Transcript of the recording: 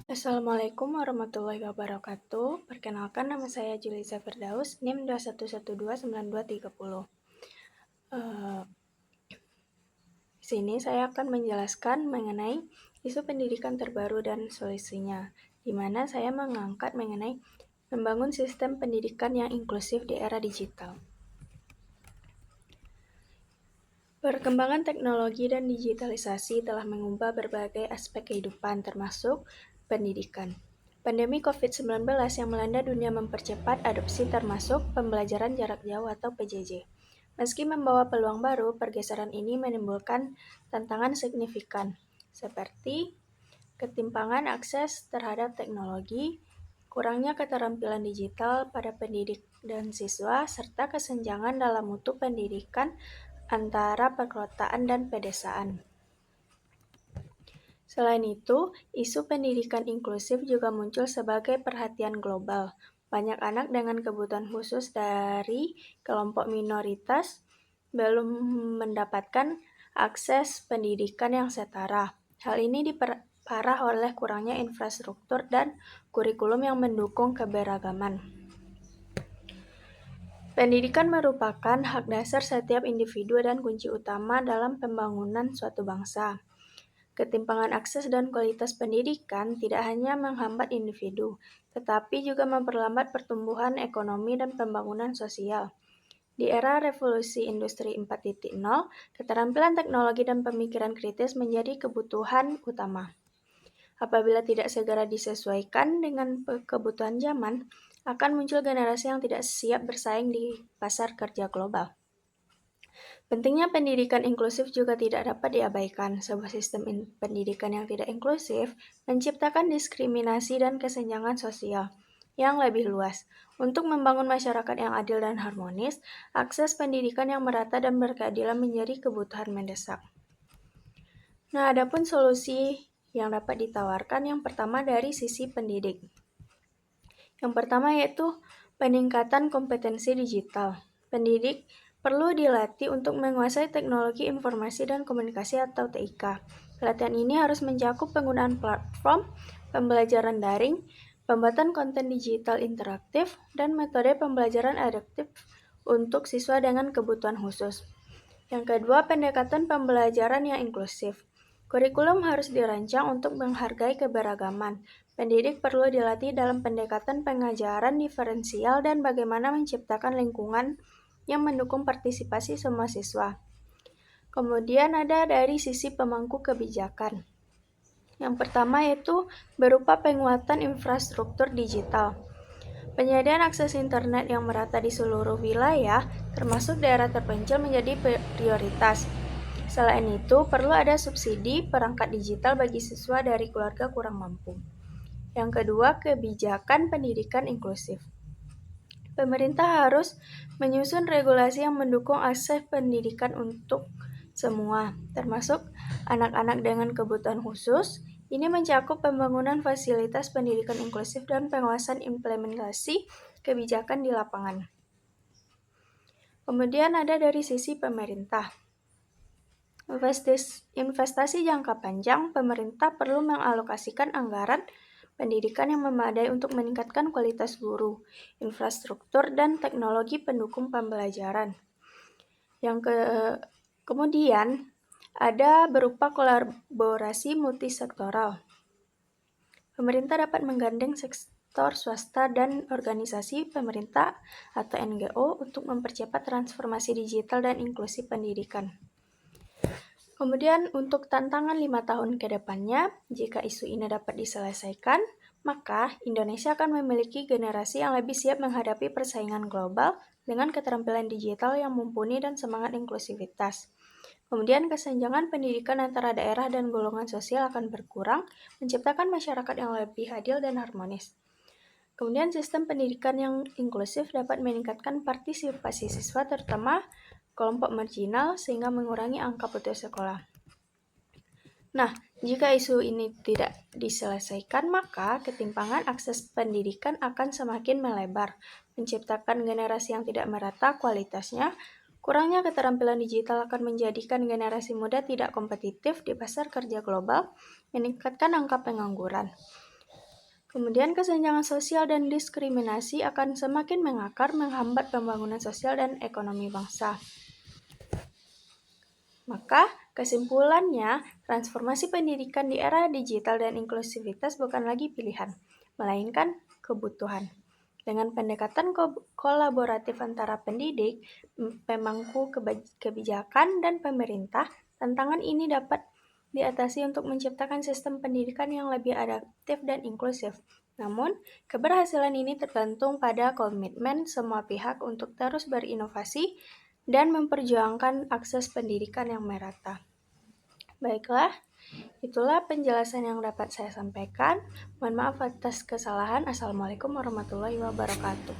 Assalamualaikum warahmatullahi wabarakatuh. Perkenalkan, nama saya Julisa Firdaus, NIM 21129230. Di sini saya akan menjelaskan mengenai isu pendidikan terbaru dan solusinya, di mana saya mengangkat mengenai membangun sistem pendidikan yang inklusif di era digital. Perkembangan teknologi dan digitalisasi telah mengubah berbagai aspek kehidupan, termasuk pendidikan. Pandemi COVID-19 yang melanda dunia mempercepat adopsi termasuk pembelajaran jarak jauh atau PJJ. Meski membawa peluang baru, pergeseran ini menimbulkan tantangan signifikan, seperti ketimpangan akses terhadap teknologi, kurangnya keterampilan digital pada pendidik dan siswa, serta kesenjangan dalam mutu pendidikan antara perkotaan dan pedesaan. Selain itu, isu pendidikan inklusif juga muncul sebagai perhatian global. Banyak anak dengan kebutuhan khusus dari kelompok minoritas belum mendapatkan akses pendidikan yang setara. Hal ini diperparah oleh kurangnya infrastruktur dan kurikulum yang mendukung keberagaman. Pendidikan merupakan hak dasar setiap individu dan kunci utama dalam pembangunan suatu bangsa. Ketimpangan akses dan kualitas pendidikan tidak hanya menghambat individu, tetapi juga memperlambat pertumbuhan ekonomi dan pembangunan sosial. Di era revolusi industri 4.0, keterampilan teknologi dan pemikiran kritis menjadi kebutuhan utama. Apabila tidak segera disesuaikan dengan kebutuhan zaman, akan muncul generasi yang tidak siap bersaing di pasar kerja global. Pentingnya pendidikan inklusif juga tidak dapat diabaikan. Sebuah sistem pendidikan yang tidak inklusif menciptakan diskriminasi dan kesenjangan sosial yang lebih luas. Untuk membangun masyarakat yang adil dan harmonis, akses pendidikan yang merata dan berkeadilan menjadi kebutuhan mendesak. Nah, adapun solusi yang dapat ditawarkan yang pertama dari sisi pendidik. Yang pertama yaitu peningkatan kompetensi digital. Pendidik perlu dilatih untuk menguasai teknologi informasi dan komunikasi atau TIK. Pelatihan ini harus mencakup penggunaan platform pembelajaran daring, pembuatan konten digital interaktif, dan metode pembelajaran adaptif untuk siswa dengan kebutuhan khusus. Yang kedua, pendekatan pembelajaran yang inklusif. Kurikulum harus dirancang untuk menghargai keberagaman. Pendidik perlu dilatih dalam pendekatan pengajaran diferensial dan bagaimana menciptakan lingkungan yang mendukung partisipasi semua siswa. Kemudian ada dari sisi pemangku kebijakan. Yang pertama yaitu berupa penguatan infrastruktur digital. Penyediaan akses internet yang merata di seluruh wilayah, termasuk daerah terpencil, menjadi prioritas. Selain itu, perlu ada subsidi perangkat digital bagi siswa dari keluarga kurang mampu. Yang kedua, kebijakan pendidikan inklusif. Pemerintah harus menyusun regulasi yang mendukung akses pendidikan untuk semua, termasuk anak-anak dengan kebutuhan khusus. Ini mencakup pembangunan fasilitas pendidikan inklusif dan pengawasan implementasi kebijakan di lapangan. Kemudian ada dari sisi pemerintah. Investasi jangka panjang, pemerintah perlu mengalokasikan anggaran pendidikan yang memadai untuk meningkatkan kualitas guru, infrastruktur, dan teknologi pendukung pembelajaran. Kemudian ada berupa kolaborasi multisektoral. Pemerintah dapat menggandeng sektor swasta dan organisasi pemerintah atau NGO untuk mempercepat transformasi digital dan inklusi pendidikan. Kemudian untuk tantangan 5 tahun ke depannya, jika isu ini dapat diselesaikan, maka Indonesia akan memiliki generasi yang lebih siap menghadapi persaingan global dengan keterampilan digital yang mumpuni dan semangat inklusivitas. Kemudian kesenjangan pendidikan antara daerah dan golongan sosial akan berkurang, menciptakan masyarakat yang lebih adil dan harmonis. Kemudian sistem pendidikan yang inklusif dapat meningkatkan partisipasi siswa, terutama kelompok marginal, sehingga mengurangi angka putus sekolah. Nah, Jika isu ini tidak diselesaikan, maka ketimpangan akses pendidikan akan semakin melebar, menciptakan generasi yang tidak merata kualitasnya. Kurangnya keterampilan digital akan menjadikan generasi muda tidak kompetitif di pasar kerja global, meningkatkan angka pengangguran. Kemudian kesenjangan sosial dan diskriminasi akan semakin mengakar, menghambat pembangunan sosial dan ekonomi bangsa. Maka, kesimpulannya, transformasi pendidikan di era digital dan inklusivitas bukan lagi pilihan, melainkan kebutuhan. Dengan pendekatan kolaboratif antara pendidik, pemangku kebijakan, dan pemerintah, tantangan ini dapat diatasi untuk menciptakan sistem pendidikan yang lebih adaptif dan inklusif. Namun, keberhasilan ini tergantung pada komitmen semua pihak untuk terus berinovasi dan memperjuangkan akses pendidikan yang merata. Baiklah, itulah penjelasan yang dapat saya sampaikan. Mohon maaf atas kesalahan. Assalamualaikum warahmatullahi wabarakatuh.